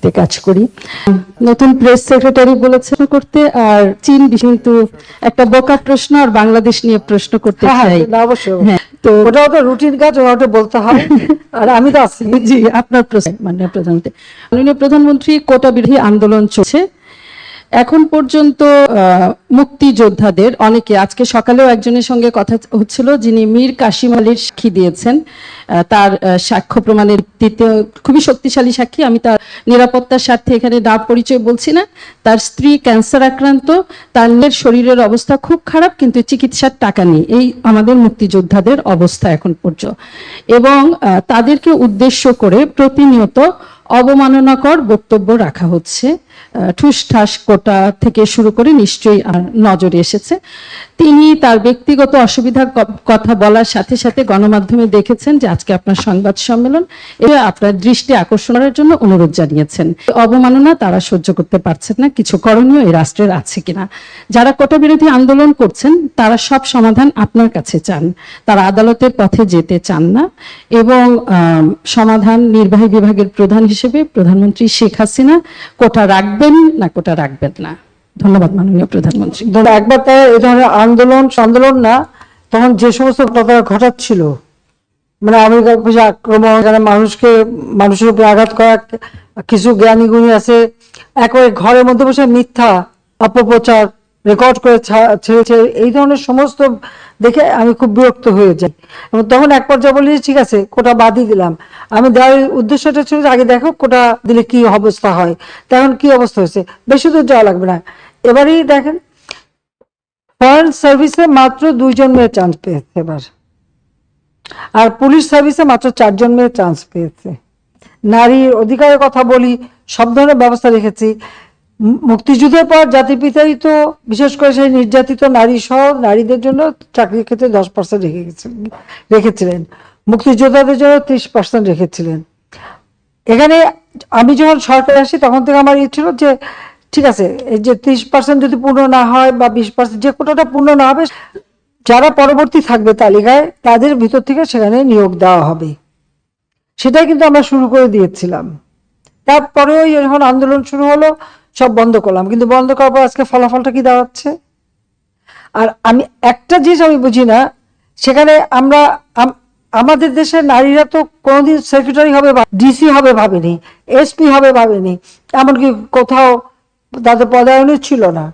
দায়িত্বে কাজ করি। নতুন প্রেস সেক্রেটারি বলেছে করতে, আর চীন কিন্তু একটা বোকা প্রশ্ন আর বাংলাদেশ নিয়ে প্রশ্ন করতে চাই। অবশ্যই, হ্যাঁ, তো ওটাও তো রুটিন কাজ, ওটা বলতে হয়। আর আমি তো আছি। জি, আপনার প্রশ্ন। মাননীয় প্রধানমন্ত্রী, কোটা বিরোধী আন্দোলন চলছে এখন পর্যন্ত। মুক্তিযোদ্ধাদের অনেকে, আজকে সকালেও একজনের সঙ্গে কথা হচ্ছিল যিনি মীর কাসিম আলীর সাক্ষী দিয়েছেন, তার সাক্ষ্য প্রমাণের ভিত্তিতে খুবই শক্তিশালী সাক্ষী। আমি তার নিরাপত্তার স্বার্থে এখানে নাম পরিচয় বলছি না। তার স্ত্রী ক্যান্সার আক্রান্ত, তার শরীরের অবস্থা খুব খারাপ, কিন্তু চিকিৎসার টাকা নেই। এই আমাদের মুক্তিযোদ্ধাদের অবস্থা এখন পর্যন্ত, এবং তাদেরকে উদ্দেশ্য করে প্রতিনিয়ত অবমাননাকর বক্তব্য রাখা হচ্ছে। ঠুসঠাস কোটা থেকে শুরু করে নিশ্চয়ই নজরে এসেছে। তিনি তার ব্যক্তিগত অসুবিধার কথা বলার সাথে সাথে গণমাধ্যমে দেখেছেন যে আজকে আপনার সংবাদ সম্মেলন, এটা আপনার দৃষ্টি আকর্ষণের জন্য অনুরোধ জানিয়েছেন। অবমাননা তারা সহ্য করতে পারছেন না, কিছু করণীয় এই রাষ্ট্রের আছে কিনা। যারা কোটা বিরোধী আন্দোলন করছেন তারা সব সমাধান আপনার কাছে চান, তারা আদালতের পথে যেতে চান না, এবং সমাধান নির্বাহী বিভাগের প্রধান হিসেবে প্রধানমন্ত্রী শেখ হাসিনা কোটা রাখবেন না কোটা রাখবেন না। ধন্যবাদ মাননীয় প্রধানমন্ত্রী। একবার তাই এই ধরনের আন্দোলন না, তখন যে সমস্ত ঘটনা ঘটাচ্ছিল, মানে আমেরিকার পিছনে আক্রমণ, যারা মানুষের উপরে আঘাত করা, কিছু জ্ঞানী গুণী আছে একেবারে ঘরের মধ্যে বসে মিথ্যা অপপ্রচার রেকর্ড করে ছেড়েছে, এই ধরনের সমস্ত দেখে আমি খুব বিরক্ত হয়ে যাই। এবং তখন এক পর্যায়ে বলি ঠিক আছে কোটা বাদই দিলাম। আমি দেওয়ার উদ্দেশ্যটা ছিল আগে দেখো কোটা দিলে কি অবস্থা হয়, তখন কি অবস্থা হয়েছে, বেশি দূর যাওয়া লাগবে না। এবারেই দেখেন ফরেন সার্ভিসে মাত্র 2 জন মেয়ে চান্স পেয়েছে এবার, আর পুলিশ সার্ভিসে মাত্র 4 জন মেয়ে চান্স পেয়েছে। নারীর অধিকারের কথা বলি, সব ধরনের ব্যবস্থা রেখেছি। মুক্তিযুদ্ধের পর জাতির পিতাই তো বিশেষ করে সেই নির্যাতিত নারী সহ নারীদের জন্য চাকরির ক্ষেত্রে 10% রেখেছিলেন, মুক্তিযোদ্ধাদের জন্য 30% রেখেছিলেন। এখানে আমি যখন সরকারে আসি তখন থেকে আমার ইচ্ছে ছিল যে ঠিক আছে এই যে 30% যদি পূর্ণ না হয় বা 20% যে কোটাটা পূর্ণ না হবে, যারা পরবর্তী থাকবে তালিকায় তাদের ভিতর থেকে সেখানে নিয়োগ দেওয়া হবে। সেটাই কিন্তু আমরা শুরু করে দিয়েছিলাম। তারপরেও যখন আন্দোলন শুরু হলো সব বন্ধ করলাম, কিন্তু বন্ধ করার পর আজকে ফলাফলটা কি দাঁড়াচ্ছে। আর আমি একটা জিনিস আমি বুঝি না, সেখানে আমরা আমাদের দেশের নারীরা তো কোনোদিন সেক্রেটারি হবে, ডিসি হবে ভাবেনি, এসপি হবে ভাবেনি, এমনকি কোথাও তাদের পদায়নও ছিল না।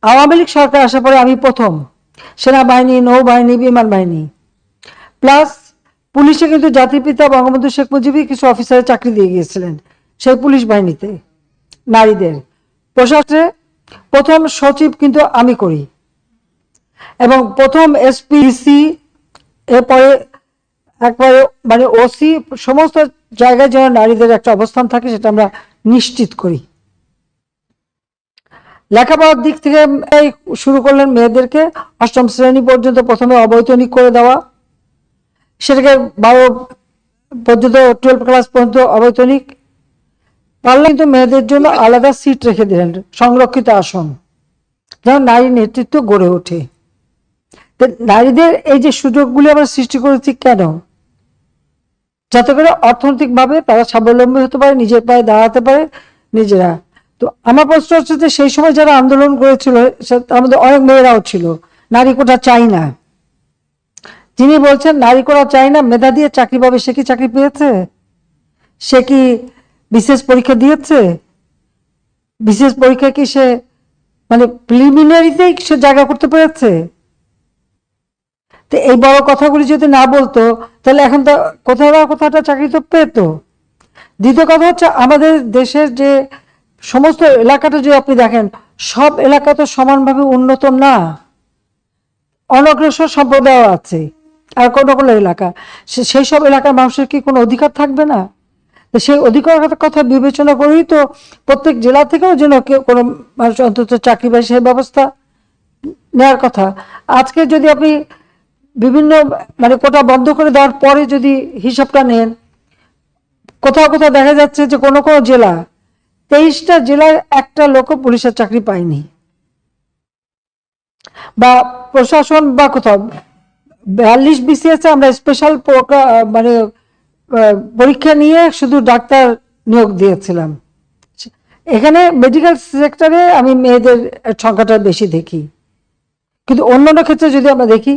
আওয়ামী লীগ সরকার আসার পরে আমি প্রথম সেনাবাহিনী, নৌবাহিনী, বিমান বাহিনী, প্লাস পুলিশে কিন্তু জাতির পিতা বঙ্গবন্ধু শেখ মুজিবই কিছু অফিসারের চাকরি দিয়ে গিয়েছিলেন সেই পুলিশ বাহিনীতে নারীদের। প্রশাসনে প্রথম সচিব কিন্তু আমি করি, এবং প্রথম এসপিসি, এরপরে একবারে মানে ওসি, সমস্ত জায়গায় যেন নারীদের একটা অবস্থান থাকে সেটা আমরা নিশ্চিত করি। লেখাপড়ার দিক থেকে শুরু করলেন মেয়েদেরকে 8ম শ্রেণী পর্যন্ত প্রথমে অবৈতনিক করে দেওয়া, সেটাকে 12 পর্যন্ত 12 ক্লাস পর্যন্ত অবৈতনিক। পারলে কিন্তু মেয়েদের জন্য আলাদা সিট রেখে দিলেন, সংরক্ষিত আসন, যেন নারী নেতৃত্ব গড়ে ওঠে। নারীদের এই যে সুযোগগুলি আমরা সৃষ্টি করেছি কেন, যাতে করে অর্থনৈতিকভাবে তারা স্বাবলম্বী হতে পারে, নিজের পায়ে দাঁড়াতে পারে নিজেরা। তো আমার প্রশ্ন হচ্ছে যে সেই সময় যারা আন্দোলন করেছিল আমাদের অনেক মেয়েরাও ছিল নারী কোটা চাই না। যিনি বলছেন নারী কোটা চাই না, মেধা দিয়ে চাকরি পাবে, সে কি চাকরি পেয়েছে? সে কি বিশেষ পরীক্ষা দিয়েছে? বিশেষ পরীক্ষা কি সে মানে প্রিলিমিনারিতেই সে জায়গা করতে পেরেছে? তো এই বড় কথাগুলি যদি না বলতো তাহলে এখন তো কোথাও না কোথাও চাকরি তো পেত। দ্বিতীয় কথা হচ্ছে আমাদের দেশের যে সমস্ত এলাকাটা যদি আপনি দেখেন, সব এলাকা তো সমানভাবে উন্নত না, অনগ্রসর সম্প্রদায় আছে, আর কোন কোন এলাকা সেই সব এলাকার মানুষের কি কোনো অধিকার থাকবে না? সেই অধিকার কথা বিবেচনা করেই তো প্রত্যেক জেলা থেকেও যেন কেউ কোনো মানুষ অন্তত চাকরি পায় সেই ব্যবস্থা নেওয়ার কথা। আজকে যদি আপনি বিভিন্ন মানে কোটা বন্ধ করে দেওয়ার পরে যদি হিসাবটা নেন, কোথাও কোথাও দেখা যাচ্ছে যে কোনো কোনো জেলা 23টা জেলায় একটা লোক পুলিশের চাকরি পায়নি, বা প্রশাসন বা কোথাও 42 BCS আমরা স্পেশাল মানে পরীক্ষা নিয়ে শুধু ডাক্তার নিয়োগ দিয়েছিলাম। এখানে মেডিকেল সেক্টরে আমি মেয়েদের সংখ্যাটা বেশি দেখি, কিন্তু অন্যান্য ক্ষেত্রে যদি আমরা দেখি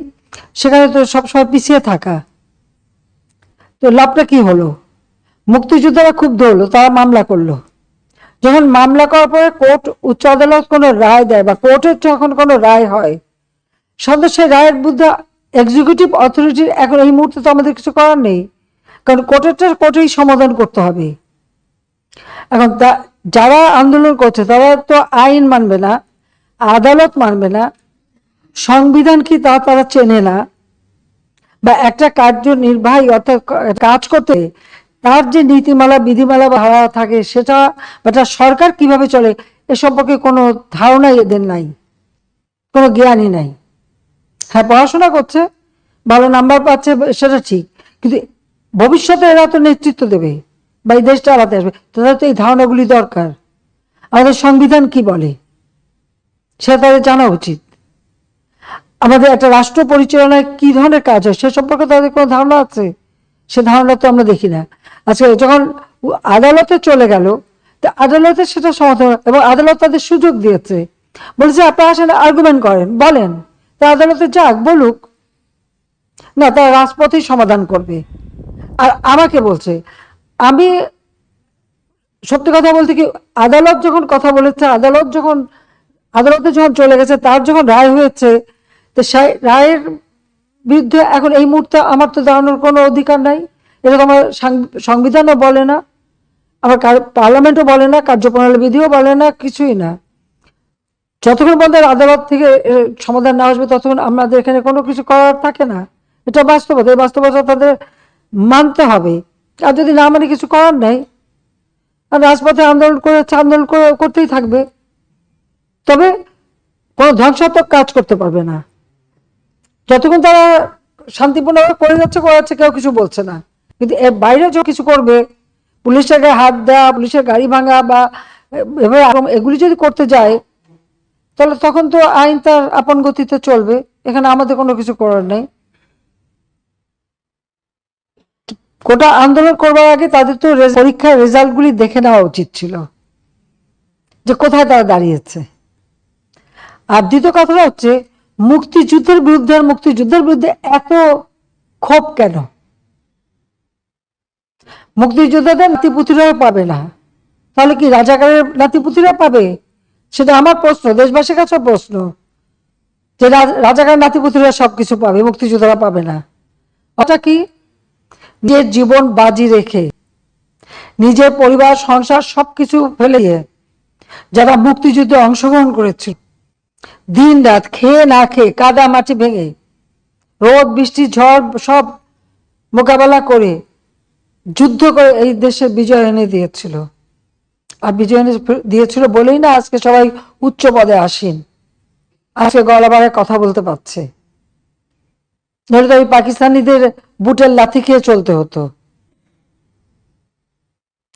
সেখানে তো সবসময় পিছিয়ে থাকা। তো লাভটা কি হলো? মুক্তিযোদ্ধারা খুব দৌড়লো, তারা মামলা করলো। যখন মামলা করার পরে কোর্ট, উচ্চ আদালত কোনো রায় দেয় বা কোর্টের যখন কোনো রায় হয়, সন্দেহ সেই রায়ের বিরুদ্ধে এক্সিকিউটিভ অথরিটির এখন এই মুহূর্তে তো আমাদের কিছু করার নেই, কারণ কোর্টেই সমাধান করতে হবে। এখন যারা আন্দোলন করছে তারা তো আইন মানবে না, আদালত মানবে না, সংবিধান কি তা তারা চেনে না, বা একটা কার্যনির্বাহী অর্থাৎ কাজ করতে তার যে নীতিমালা বিধিমালা ভাড়া থাকে সেটা, বা তার সরকার কিভাবে চলে এ সম্পর্কে কোনো ধারণাই এদের নাই, কোনো জ্ঞানই নাই। হ্যাঁ, পড়াশোনা করছে, ভালো নাম্বার পাচ্ছে, সেটা ঠিক, কিন্তু ভবিষ্যতে এরা তো নেতৃত্ব দেবে বা এই দেশটা চালাতে আসবে, তাদের তো এই ধারণাগুলি দরকার। আমাদের সংবিধান কি বলে সেটা তাদের জানা উচিত। আমাদের একটা রাষ্ট্র পরিচালনায় কি ধরনের কাজ হয় সে সম্পর্কে তাদের কোনো ধারণা আছে? সে ধারণা তো আমরা দেখি না। আজকে যখন আদালতে চলে গেল, আদালতে সেটা সমাধান, এবং আদালত তাদের সুযোগ দিয়েছে, বলেছে আপনারা আসেন আর্গুমেন্ট করেন, বলেন, তা আদালতে যাক, বলুক না, তারা রাজপথেই সমাধান করবে। আর আমাকে বলছে, আমি সত্যি কথা বলতে কি, আদালত যখন কথা বলেছে, আদালতে যখন চলে গেছে, তার যখন রায় হয়েছে, তো সেই রায়ের বিরুদ্ধে এখন এই মুহূর্তে আমার তো দাঁড়ানোর কোনো অধিকার নাই। এটা তো আমার সংবিধানও বলে না, আমার পার্লামেন্টও বলে না, কার্যপ্রণালী বিধিও বলে না, কিছুই না। যতক্ষণ পর্যন্ত আদালত থেকে সমাধান না আসবে ততক্ষণ আমাদের এখানে কোনো কিছু করার থাকে না। এটা বাস্তবতা, এই বাস্তবতা তাদের মানতে হবে। আর যদি না মানে কিছু করার নাই, আর রাজপথে আন্দোলন করতেই থাকবে, তবে কোনো ধ্বংসাত্মক কাজ করতে পারবে না। যতক্ষণ তারা শান্তিপূর্ণভাবে করে যাচ্ছে, কেউ কিছু বলছে না। কিন্তু এর বাইরে যে কিছু করবে, পুলিশের গায়ে হাত দেওয়া, পুলিশের গাড়ি ভাঙা বা এভাবে এগুলি যদি করতে যায়, তাহলে তখন তো আইন তার আপন গতিতে চলবে, এখানে আমাদের কোনো কিছু করার নেই। কোটা আন্দোলন করবার আগে তাদের তো পরীক্ষার রেজাল্টগুলি দেখে নেওয়া উচিত ছিল, যে কোথায় তারা দাঁড়িয়েছে। আর দ্বিতীয় কথাটা হচ্ছে, মুক্তিযুদ্ধের বিরুদ্ধে এত ক্ষোভ কেন? মুক্তিযোদ্ধাদের নাতিপুতিরাও পাবে না, তাহলে কি রাজাকারের নাতিপুতিরা পাবে? সেটা আমার প্রশ্ন, দেশবাসীর কাছে প্রশ্ন, যে রাজাকার নাতিপুতিরা সবকিছু পাবে, মুক্তিযোদ্ধারা পাবে না। ওটা কি? নিজের জীবন বাজি রেখে, নিজের পরিবার সংসার সবকিছু ফেলে দিয়ে যারা মুক্তিযুদ্ধে অংশগ্রহণ করেছিল, দিন রাত খেয়ে না খেয়ে, কাদা মাটি ভেঙে, রোদ বৃষ্টি ঝড় সব মোকাবেলা করে, যুদ্ধ করে এই দেশে বিজয় এনে দিয়েছিল। আর বিজয় এনে দিয়েছিল বলেই না আজকে সবাই উচ্চ পদে আসীন, আজকে গলাবারে কথা বলতে পারছে। ধরে তো পাকিস্তানিদের বুটের লাথি খেয়ে চলতে হতো।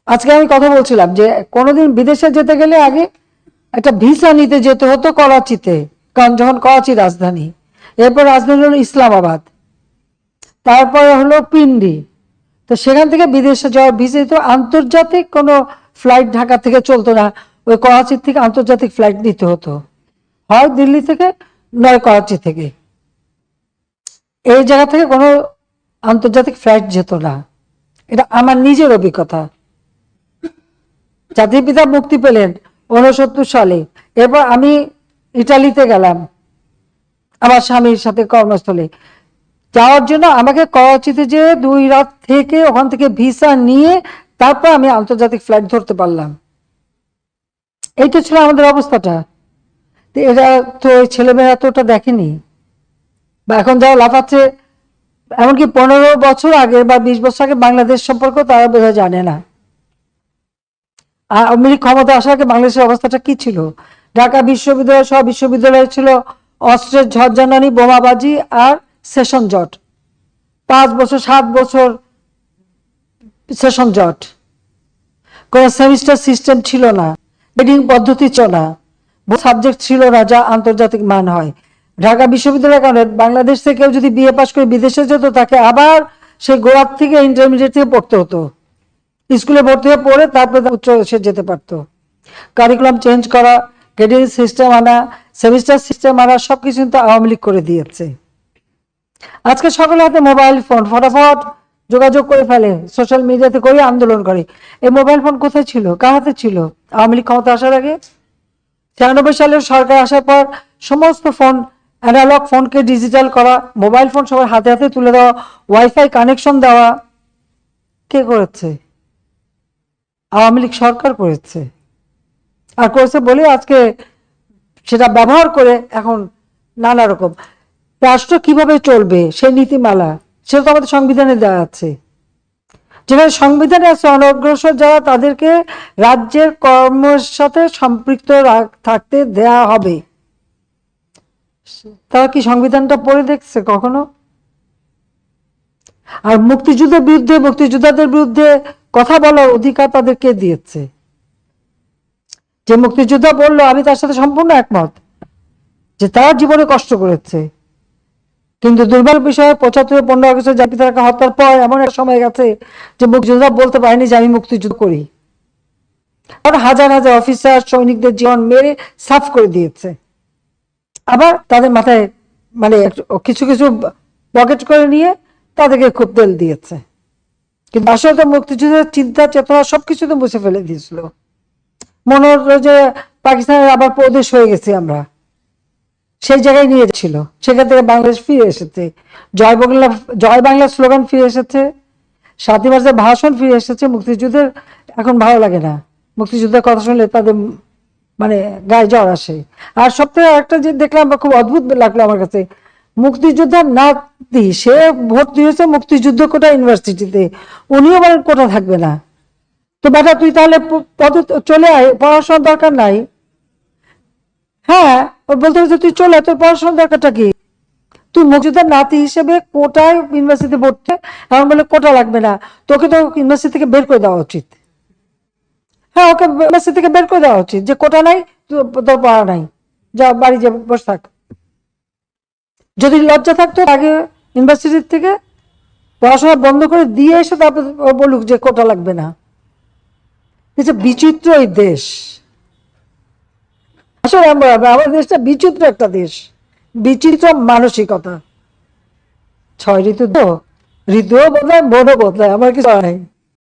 আজকে আমি কথা বলছিলাম যে কোনোদিন বিদেশে যেতে গেলে আগে একটা ভিসা নিতে যেতে হতো করাচিতে, কারণ যখন করাচি রাজধানী, এরপর রাজধানী হলো ইসলামাবাদ, তারপরে হলো পিন্ডি। তো সেখান থেকে বিদেশে যাওয়ার ভিসা তো আন্তর্জাতিক কোনো ফ্লাইট ঢাকা থেকে চলতো না, ওই করাচির থেকে আন্তর্জাতিক ফ্লাইট নিতে হতো, হয় দিল্লি থেকে নয় করাচি থেকে। এই জায়গা থেকে কোনো আন্তর্জাতিক ফ্লাইট যেত না, এটা আমার নিজের অভিজ্ঞতা। জাতির পিতা মুক্তি পেলেন 69 সালে, এরপর আমি ইটালিতে গেলাম আমার স্বামীর সাথে কর্মস্থলে। যাওয়ার জন্য আমাকে করাচিতে যে 2 রাত থেকে ওখান থেকে ভিসা নিয়ে তারপর আমি আন্তর্জাতিক ফ্লাইট ধরতে পারলাম। এইটা ছিল আমাদের অবস্থাটা। এরা তো ছেলেমেয়েরা তো ওটা দেখেনি, বা এখন যারা লাফাচ্ছে, এমনকি 15 বছর আগে বা 20 বছর আগে বাংলাদেশ সম্পর্কে তারা বোধহয় জানে না। আর আওয়ামী লীগ ক্ষমতা আসার আগে বাংলাদেশের অবস্থাটা কি ছিল? ঢাকা বিশ্ববিদ্যালয় সহ বিশ্ববিদ্যালয় ছিল অস্ত্রের ঝড়ঝানানি, বোমাবাজি আর সেশন জট। 5 বছর 7 বছর সেশন জট, কোন সেমিস্টার সিস্টেম ছিল না, গ্রেডিং পদ্ধতি ছিল না, সাবজেক্ট ছিল না যা আন্তর্জাতিক মান হয়। ঢাকা বিশ্ববিদ্যালয়ের কারণে বাংলাদেশ থেকে কেউ যদি বিএ পাস করে বিদেশে যেত, তাকে আবার সেই গোড়ার থেকে ইন্টারমিডিয়েট থেকে পড়তে হতো। স্কুলে ভর্তি হয়ে পড়ে তারপরে উচ্চ সে যেতে পারতো। কারিকুলাম চেঞ্জ করা, ক্রেডিট সিস্টেম আনা, সেমিস্টার সিস্টেম আনা, সবকিছু কিন্তু আওয়ামী লীগ করে দিয়েছে। আজকে সকলের হাতে মোবাইল ফোন, ফটাফট যোগাযোগ করে ফেলে, সোশ্যাল মিডিয়াতে করে আন্দোলন করে। এই মোবাইল ফোন কোথায় ছিল, কার হাতে ছিল আওয়ামী লীগ ক্ষমতা আসার আগে? 96 সালের সরকার আসার পর সমস্ত ফোন, অ্যানালগ ফোনকে ডিজিটাল করা, মোবাইল ফোন সবার হাতে হাতে তুলে দেওয়া, ওয়াইফাই কানেকশন দেওয়া, কে করেছে? আওয়ামী লীগ সরকার করেছে। আর করেছে বলে আজকে সেটা ব্যবহার করে এখন নানা রকম রাষ্ট্র কিভাবে চলবে সেই নীতিমালা, সেটা তো আমাদের সংবিধানে দেওয়া আছে। যেখানে সংবিধানে আছে অনগ্রসর যারা তাদেরকে রাজ্যের কর্মের সাথে সম্পৃক্ত থাকতে দেয়া হবে। তারা কি সংবিধানটা পড়ে দেখছে কখনো? আর মুক্তিযুদ্ধের বিরুদ্ধে, মুক্তিযোদ্ধাদের বিরুদ্ধে কথা বলার অধিকার তাদেরকে দিয়েছে। যে মুক্তিযোদ্ধা বললো, আমি তার সাথে সম্পূর্ণ একমত যে তার জীবনে কষ্ট করেছে, কিন্তু দুর্বল বিষয় 75 15 আগস্টে জাতির তারাকে হত্যার পর এমন এক সময় গেছে যে মুক্তিযোদ্ধা বলতে পারেনি যে আমি মুক্তিযুদ্ধ করি। আর হাজার হাজার অফিসার সৈনিকদের জীবন মেরে সাফ করে দিয়েছে। আবার তাদের মাথায় মানে কিছু কিছু পকেট করে নিয়ে তাদেরকে খুব তেল দিয়েছে, কিন্তু আসলে তো মুক্তিযুদ্ধের চিন্তা চেতনা সবকিছু তো মুছে ফেলে দিয়েছিল। মনে হলো যে পাকিস্তানের আবার প্রদেশ হয়ে গেছি আমরা, সেই জায়গায় নিয়ে ছিল। সেখান থেকে বাংলাদেশ ফিরে এসেছে, জয় বাংলা স্লোগান ফিরে এসেছে, 7ই মার্চের ভাষণ ফিরে এসেছে। মুক্তিযুদ্ধের এখন ভালো লাগে না, মুক্তিযুদ্ধের কথা শুনলে তাদের মানে গায়ে জ্বর আসে। আর সবথেকে একটা যে দেখলাম খুব অদ্ভুত লাগলো আমার কাছে, মুক্তিযোদ্ধার নাতি সে ভর্তি হয়েছে মুক্তিযুদ্ধ কোটা ইউনিভার্সিটিতে, উনিও বলেন কোটা থাকবে না। তো বেটা তুই তাহলে পদে চলে আয়, পড়াশোনার দরকার নাই। হ্যাঁ, ওর বলতে হচ্ছে তুই চলে, তোর পড়াশোনার দরকারটা কি? তুই মুক্তিযোদ্ধার নাতি হিসেবে কোটায় ইউনিভার্সিটি পড়তে, এমন বলে কোটা লাগবে না, তোকে তো ইউনিভার্সিটি থেকে বের করে দেওয়া উচিত। হ্যাঁ, ওকে ইউনিভার্সিটি থেকে বের করে দেওয়া উচিত, যে কোটা নাই, তোর পড়া নাই, যা বাড়ি যে বসে থাক। যদি লজ্জা থাকতো আগে ইউনিভার্সিটি থেকে পড়াশোনা বন্ধ করে দিয়ে এসে তারপর বলুক যে কোটা লাগবে না। বিচিত্র এই দেশ, আসলে আমাদের দেশটা বিচিত্র একটা দেশ, বিচিত্র মানসিকতা। 6 ঋতু তো, ঋতুও বদলায়, মনও বদলায়, আমার কিছু নাই।